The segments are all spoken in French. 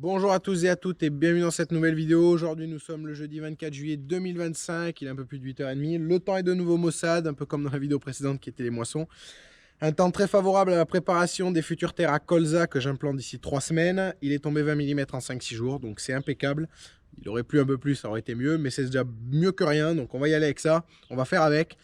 Bonjour à tous et à toutes et bienvenue dans cette nouvelle vidéo. Aujourd'hui nous sommes le jeudi 24 juillet 2025, il est un peu plus de 8h30. Le temps est de nouveau maussade, un peu comme dans la vidéo précédente qui était les moissons. Un temps très favorable à la préparation des futures terres à colza que j'implante d'ici 3 semaines. Il est tombé 20 mm en 5-6 jours, donc c'est impeccable. Il aurait plu un peu plus, ça aurait été mieux, mais c'est déjà mieux que rien, donc on va y aller avec ça. On va faire avec.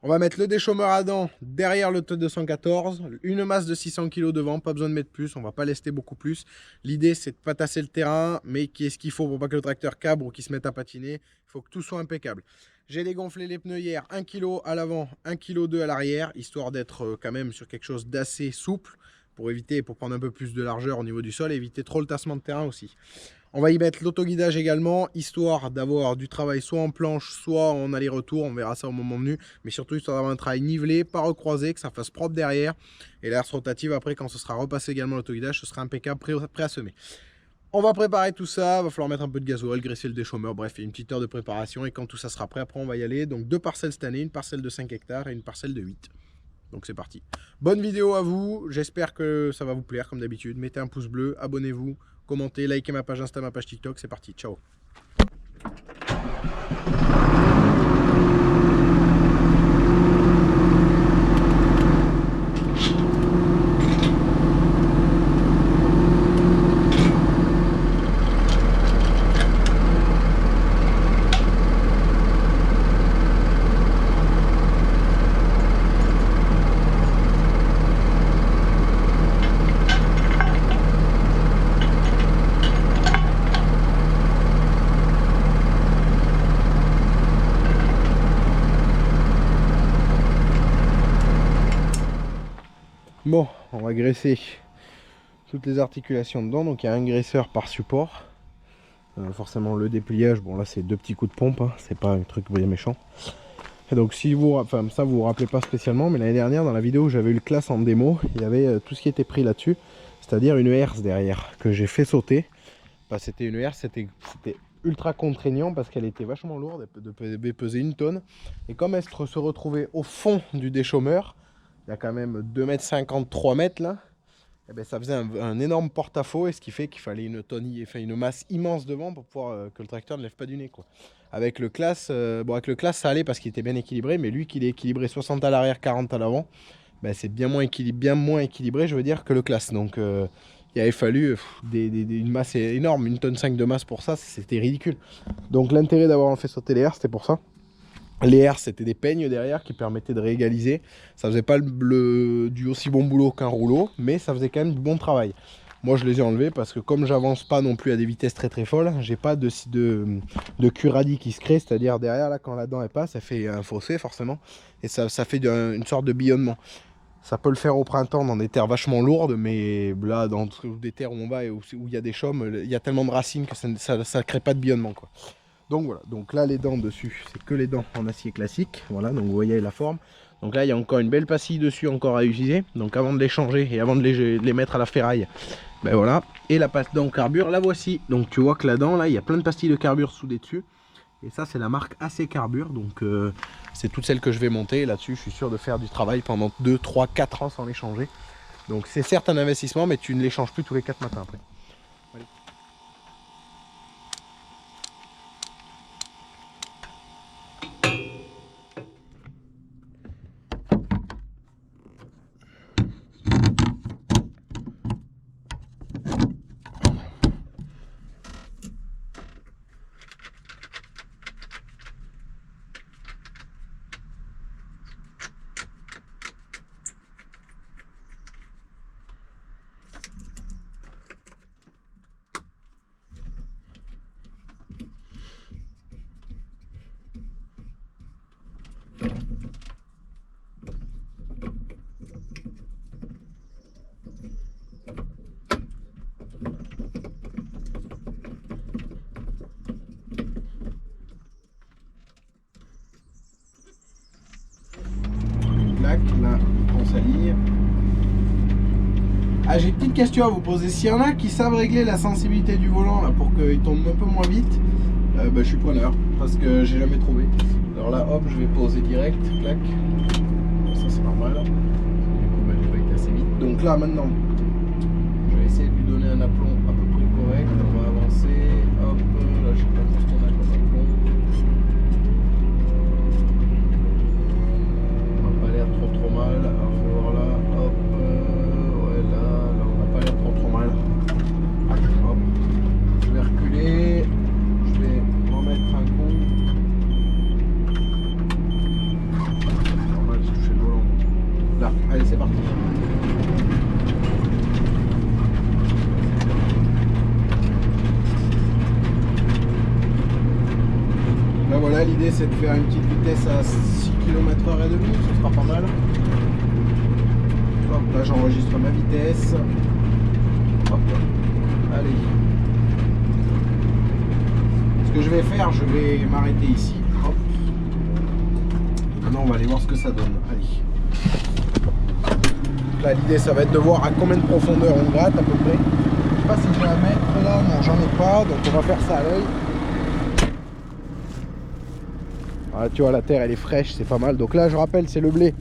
On va mettre le déchômeur à dents derrière le T214, une masse de 600 kg devant, pas besoin de mettre plus, on va pas lester beaucoup plus. L'idée c'est de pas tasser le terrain, mais qu'est-ce qu'il faut pour pas que le tracteur cabre ou qu'il se mette à patiner. Il faut que tout soit impeccable. J'ai dégonflé les pneus hier, 1 kg à l'avant, 1 kg 2 à l'arrière, histoire d'être quand même sur quelque chose d'assez souple, pour éviter, pour prendre un peu plus de largeur au niveau du sol, et éviter trop le tassement de terrain aussi. On va y mettre l'autoguidage également, histoire d'avoir du travail soit en planche, soit en aller-retour, on verra ça au moment venu, mais surtout histoire d'avoir un travail nivelé, pas recroisé, que ça fasse propre derrière, et l'herse rotative après quand ce sera repassé également l'autoguidage, ce sera impeccable, prêt à semer. On va préparer tout ça, va falloir mettre un peu de gasoil, graisser le déchômeur, bref, il y a une petite heure de préparation, et quand tout ça sera prêt, après on va y aller. Donc 2 parcelles cette année, une parcelle de 5 hectares et une parcelle de 8. Donc c'est parti. Bonne vidéo à vous, j'espère que ça va vous plaire comme d'habitude. Mettez un pouce bleu, abonnez-vous, commentez, likez ma page Insta, ma page TikTok, c'est parti, ciao. Bon, on va graisser toutes les articulations dedans, donc il y a un graisseur par support. Forcément le dépliage, bon là c'est 2 petits coups de pompe, hein, c'est pas un truc bien méchant. Et donc si vous, enfin ça vous vous rappelez pas spécialement, mais l'année dernière dans la vidéo où j'avais eu le classe en démo, il y avait tout ce qui était pris là-dessus, c'est-à-dire une herse derrière, que j'ai fait sauter. Bah, c'était une herse, c'était ultra contraignant parce qu'elle était vachement lourde, elle devait peser 1 tonne. Et comme elle se retrouvait au fond du déchômeur, il y a quand même 2,50 m, 3 m là, et ben ça faisait un énorme porte-à-faux, et ce qui fait qu'il fallait une masse immense devant pour pouvoir que le tracteur ne lève pas du nez, quoi. Avec le classe, avec le classe ça allait parce qu'il était bien équilibré, mais lui qu'il est équilibré 60 à l'arrière, 40 à l'avant, ben c'est bien moins équilibré, je veux dire, que le classe. Donc il avait fallu une masse énorme, 1,5 tonne de masse pour ça, c'était ridicule. Donc l'intérêt d'avoir fait sauter les airs, c'était pour ça. Les airs, c'était des peignes derrière qui permettaient de réégaliser. Ça faisait pas du aussi bon boulot qu'un rouleau, mais ça faisait quand même du bon travail. Moi, je les ai enlevés parce que comme j'avance pas non plus à des vitesses très très folles, j'ai pas de curadis qui se crée, c'est-à-dire derrière, là, quand la dent elle passe, ça fait un fossé forcément, et ça fait une sorte de billonnement. Ça peut le faire au printemps dans des terres vachement lourdes, mais là, dans des terres où on va et où il y a des chaumes, il y a tellement de racines que ça crée pas de billonnement, quoi. Donc voilà, donc là les dents dessus, c'est que les dents en acier classique, voilà, donc vous voyez la forme. Donc là il y a encore une belle pastille dessus encore à utiliser, donc avant de les changer et avant de les mettre à la ferraille, ben voilà. Et la passe dent carbure, la voici. Donc tu vois que la dent là, il y a plein de pastilles de carbure soudées dessus. Et ça c'est la marque AC Carbure, donc c'est toutes celles que je vais monter. Là-dessus je suis sûr de faire du travail pendant 2, 3, 4 ans sans les changer. Donc c'est certes un investissement, mais tu ne les changes plus tous les 4 matins après. Allez. Là, on s'aligne. Ah, j'ai une petite question à vous poser. S'il y en a qui savent régler la sensibilité du volant là, pour qu'il tombe un peu moins vite, je suis preneur parce que j'ai jamais trouvé. Alors là, hop, je vais poser direct, clac. Ça c'est normal. Du coup, j'ai pas été assez vite. Donc là, maintenant, je vais essayer de lui donner un aplomb à peu près correct. là l'idée c'est de faire une petite vitesse à 6 km/h et demi, ça sera pas mal. Hop, là j'enregistre ma vitesse. Hop, allez. Ce que je vais faire, je vais m'arrêter ici. Hop. Maintenant on va aller voir ce que ça donne. Allez. Là l'idée ça va être de voir à combien de profondeur on gratte à peu près. Je sais pas si j'ai un mètre là, non j'en ai pas, donc on va faire ça à l'œil. Voilà, tu vois la terre elle est fraîche, c'est pas mal. Donc là je rappelle c'est le blé.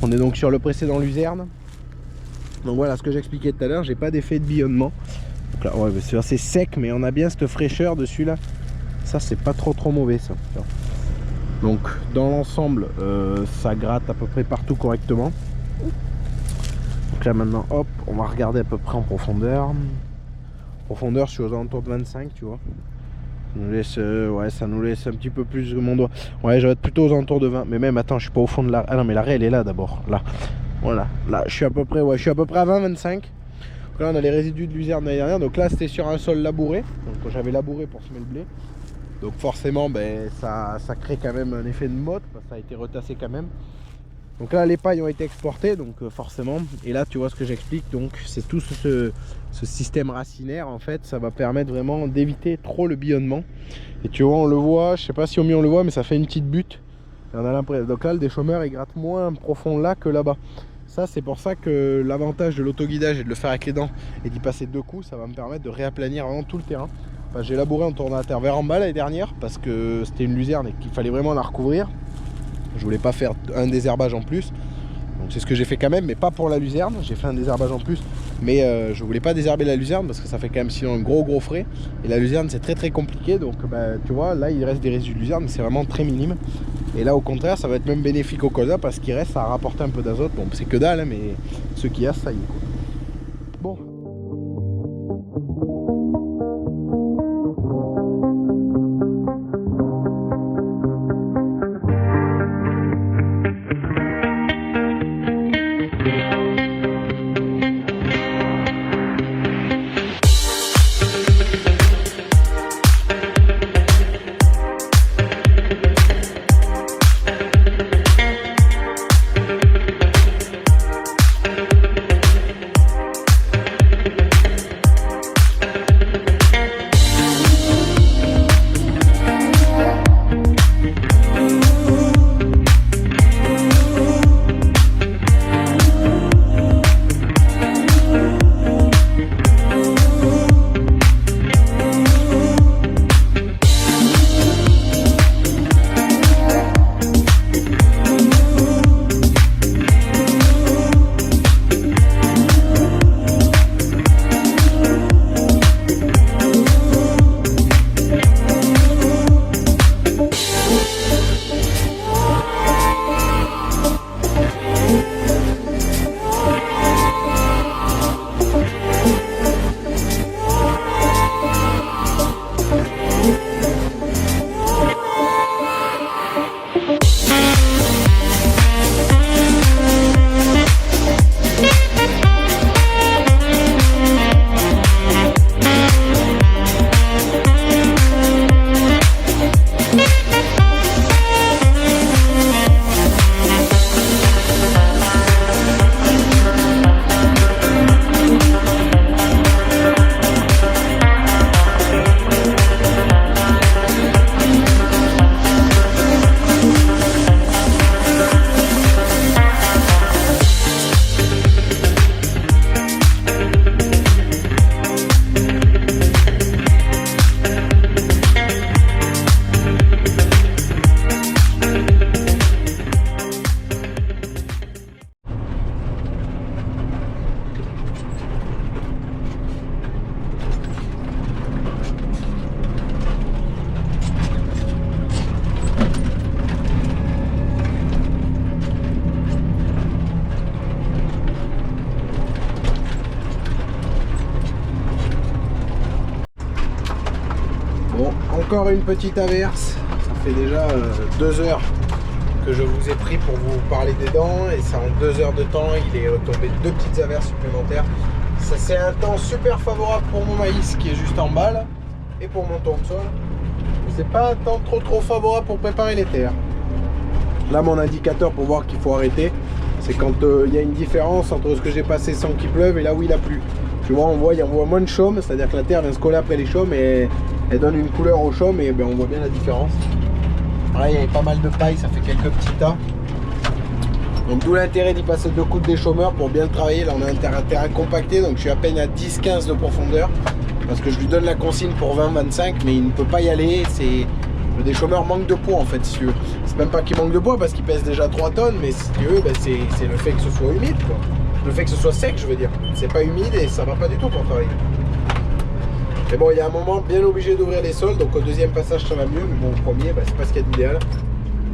On est donc sur le précédent luzerne. Donc voilà ce que j'expliquais tout à l'heure, j'ai pas d'effet de billonnement. Donc là ouais, c'est assez sec mais on a bien cette fraîcheur dessus là. Ça c'est pas trop mauvais ça. Donc dans l'ensemble ça gratte à peu près partout correctement. Donc là maintenant hop on va regarder à peu près en profondeur. Profondeur je suis aux alentours de 25 tu vois. Ça nous laisse, ouais, ça nous laisse un petit peu plus de mon doigt. Ouais, je vais être plutôt aux alentours de 20. Mais même, attends, je suis pas au fond de l'arrêt. Ah non, mais l'arrêt, elle est là d'abord. Là. Voilà. Là, je suis à peu près, ouais, je suis à peu près à 20-25. Donc là, on a les résidus de luzerne de l'année dernière. Donc là, c'était sur un sol labouré. Donc j'avais labouré pour semer le blé. Donc forcément, ben, ça crée quand même un effet de motte. Parce que ça a été retassé quand même. Donc là, les pailles ont été exportées. Donc forcément. Et là, tu vois ce que j'explique. Donc c'est tout ce système racinaire en fait, ça va permettre vraiment d'éviter trop le billonnement. Et tu vois, on le voit, je sais pas si au mieux on le voit, mais ça fait une petite butte. Et on a l'impression, donc là le déchaumeur il gratte moins profond là que là-bas. Ça c'est pour ça que l'avantage de l'autoguidage et de le faire avec les dents et d'y passer 2 coups, ça va me permettre de réaplanir vraiment tout le terrain. Enfin, j'ai labouré en tournant la terre vers en bas l'année dernière parce que c'était une luzerne et qu'il fallait vraiment la recouvrir. Je voulais pas faire un désherbage en plus. Donc c'est ce que j'ai fait quand même, mais pas pour la luzerne. J'ai fait un désherbage en plus, mais je voulais pas désherber la luzerne parce que ça fait quand même sinon un gros frais. Et la luzerne c'est très compliqué, donc bah, tu vois, là il reste des résidus de luzerne, mais c'est vraiment très minime. Et là au contraire, ça va être même bénéfique au colza parce qu'il reste à rapporter un peu d'azote. Bon, c'est que dalle, hein, mais ce qu'il y a, ça y est. Bon. Encore une petite averse, ça fait déjà 2 heures que je vous ai pris pour vous parler des dents et ça en 2 heures de temps il est tombé 2 petites averses supplémentaires. Ça c'est un temps super favorable pour mon maïs qui est juste en bas là, et pour mon tournesol. c'est pas un temps trop favorable pour préparer les terres. Là, mon indicateur pour voir qu'il faut arrêter, c'est quand il y a une différence entre ce que j'ai passé sans qu'il pleuve et là où il a plu. Tu vois, on voit moins de chaume, c'est-à-dire que la terre vient se coller après les chaumes et elle donne une couleur aux chaumes et ben, on voit bien la différence. Là, il y avait pas mal de paille, ça fait quelques petits tas. Donc d'où l'intérêt d'y passer 2 coups de déchaumeur pour bien le travailler. Là, on a un terrain compacté, donc je suis à peine à 10-15 de profondeur. Parce que je lui donne la consigne pour 20-25, mais il ne peut pas y aller. Le déchaumeur manque de poids en fait, si tu veux. C'est même pas qu'il manque de poids parce qu'il pèse déjà 3 tonnes, mais si tu veux, ben, c'est le fait que ce soit humide, quoi. Le fait que ce soit sec, je veux dire. C'est pas humide et ça va pas du tout pour travailler. Mais bon, il y a un moment bien obligé d'ouvrir les sols, donc au deuxième passage ça va mieux, mais bon, au premier, ben, c'est pas ce qu'il y a d'idéal.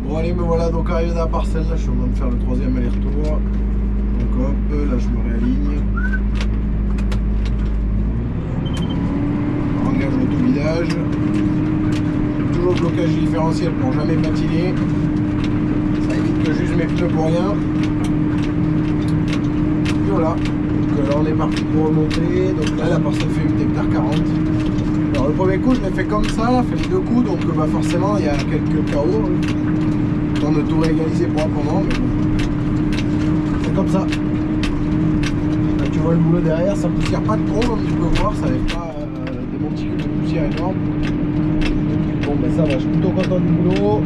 Bon, allez, me voilà donc arrivé dans la parcelle. Là, je suis en train de faire le 3e aller-retour. Donc hop, là je me réaligne. Engage l'auto-vidage. Toujours le blocage du différentiel pour jamais patiner. Ça évite que j'use mes pneus pour rien. Et voilà. Donc là on est parti pour remonter. Donc là la parcelle fait 8 hectares 40. Alors le premier coup je l'ai fait comme ça, fait les 2 coups, donc bah, forcément il y a quelques KO. Temps de tout réégaliser pour un moment, mais bon. C'est comme ça. Là tu vois le boulot derrière, ça ne poussière pas trop comme tu peux voir, ça n'avait pas des monticules de poussière énormes. Bon ben ça va, je suis plutôt content du boulot.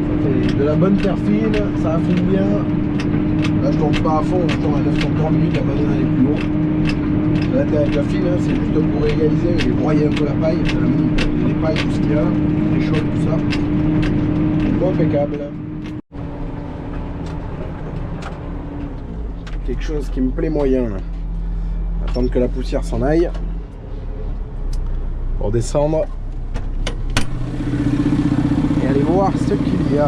Ça fait de la bonne terre fine, ça affine bien. Là je tourne pas à fond, je tourne à 903 minutes, la bonne elle est plus haut. La terre est déjà fine, hein, c'est juste pour réégaliser et broyer un peu la paille, les pailles, tout ce qu'il y a, les chaudes, tout ça. Bon, impeccable. Quelque chose qui me plaît moyen. Là. Attendre que la poussière s'en aille. Pour descendre. Et aller voir ce qu'il y a.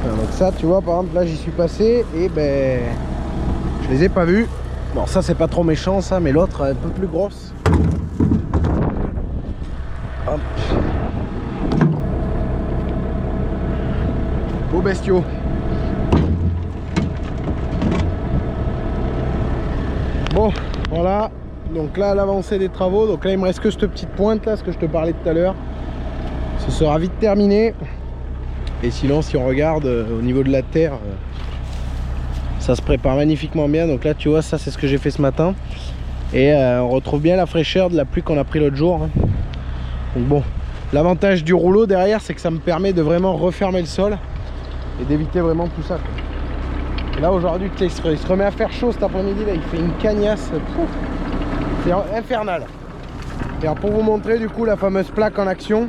Alors, donc ça, tu vois, par exemple, là j'y suis passé et ben je les ai pas vus. Bon, ça c'est pas trop méchant ça, mais l'autre un peu plus grosse. Hop. Beaux bestiaux. Bon, voilà. Donc là, l'avancée des travaux. Donc là, il me reste que cette petite pointe là, ce que je te parlais tout à l'heure. Ce sera vite terminé. Et sinon, si on regarde au niveau de la terre, ça se prépare magnifiquement bien. Donc là, tu vois, ça c'est ce que j'ai fait ce matin. Et on retrouve bien la fraîcheur de la pluie qu'on a pris l'autre jour. Donc bon, l'avantage du rouleau derrière, c'est que ça me permet de vraiment refermer le sol et d'éviter vraiment tout ça, quoi. Et là aujourd'hui il se remet à faire chaud cet après-midi, là il fait une cagnasse, c'est infernal. Et alors pour vous montrer du coup la fameuse plaque en action,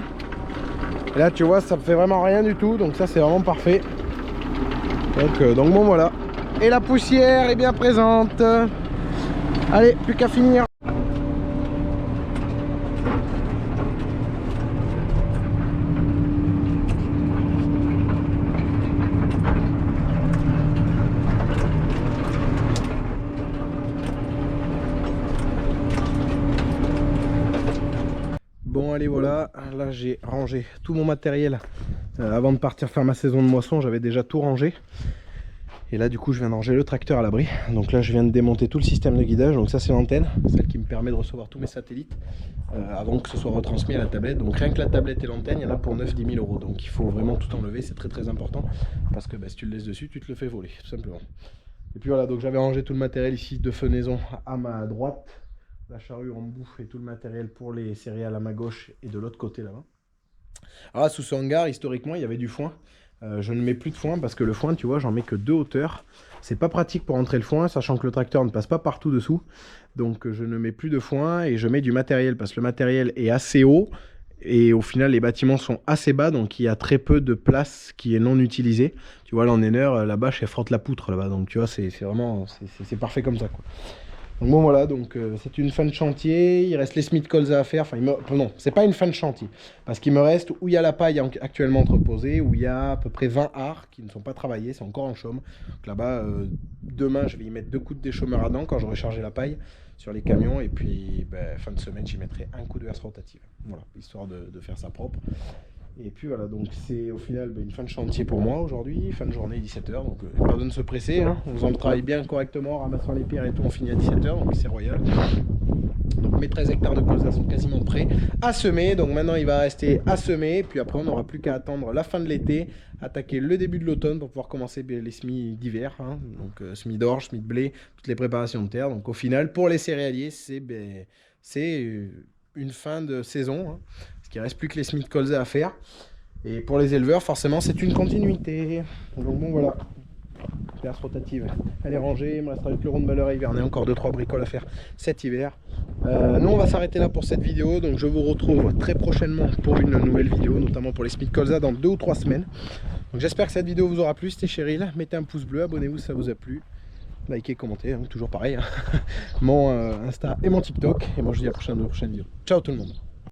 et là tu vois ça me fait vraiment rien du tout, donc ça c'est vraiment parfait. Donc bon voilà. Et la poussière est bien présente. Allez, plus qu'à finir. Bon allez voilà, là j'ai rangé tout mon matériel avant de partir faire ma saison de moisson, j'avais déjà tout rangé. Et là du coup je viens de ranger le tracteur à l'abri. Donc là je viens de démonter tout le système de guidage. Donc ça c'est l'antenne, celle qui me permet de recevoir tous mes satellites avant que ce soit retransmis à la tablette. Donc rien que la tablette et l'antenne, il y en a pour 9-10 000 €. Donc il faut vraiment tout enlever, c'est très important. Parce que bah, si tu le laisses dessus, tu te le fais voler, tout simplement. Et puis voilà, donc j'avais rangé tout le matériel ici de fenaison à ma droite. La charrue en bouffe et tout le matériel pour les céréales à ma gauche et de l'autre côté là-bas. Alors là, sous ce hangar, historiquement, il y avait du foin. Je ne mets plus de foin parce que le foin, tu vois, j'en mets que 2 hauteurs. C'est pas pratique pour entrer le foin, sachant que le tracteur ne passe pas partout dessous. Donc je ne mets plus de foin et je mets du matériel parce que le matériel est assez haut. Et au final, les bâtiments sont assez bas, donc il y a très peu de place qui est non utilisée. Tu vois, là, en Enner, la bâche, elle frotte la poutre là-bas. Donc tu vois, c'est vraiment, c'est parfait comme ça, quoi. Donc bon voilà, donc c'est une fin de chantier, il reste les Smith colza à faire, enfin non, c'est pas une fin de chantier, parce qu'il me reste où il y a la paille actuellement entreposée, où il y a à peu près 20 arts qui ne sont pas travaillés, c'est encore en chaume. Donc là-bas, demain je vais y mettre 2 coups de déchaumeur à dents quand j'aurai chargé la paille sur les camions, et puis fin de semaine j'y mettrai un coup de herse rotative, voilà, histoire de faire ça propre. Et puis voilà, donc c'est au final une fin de chantier pour moi aujourd'hui, fin de journée 17h, donc pas besoin de se presser, hein. En faisant le travail bien correctement, en ramassant les pierres et tout, on finit à 17h, donc c'est royal. Donc mes 13 hectares de colza sont quasiment prêts à semer, donc maintenant il va rester à semer, puis après on n'aura plus qu'à attendre la fin de l'été, attaquer le début de l'automne pour pouvoir commencer les semis d'hiver, hein. Donc semis d'orge, semis de blé, toutes les préparations de terre. Donc au final, pour les céréaliers, c'est une fin de saison, hein, parce qu'il ne reste plus que les semis de colza à faire. Et pour les éleveurs, forcément, c'est une continuité. Donc bon, voilà. Perce rotative, elle est rangée. Il me restera juste le rond de baleur à hiverner. Encore 2-3 bricoles à faire cet hiver. Nous, on va s'arrêter là pour cette vidéo. Donc je vous retrouve très prochainement pour une nouvelle vidéo, notamment pour les semis de colza dans 2 ou 3 semaines. Donc j'espère que cette vidéo vous aura plu. C'était Cheryl. Mettez un pouce bleu, abonnez-vous si ça vous a plu. Likez, commentez, hein, toujours pareil. Mon Insta et mon TikTok. Et moi je vous dis à la prochaine vidéo. Ciao tout le monde.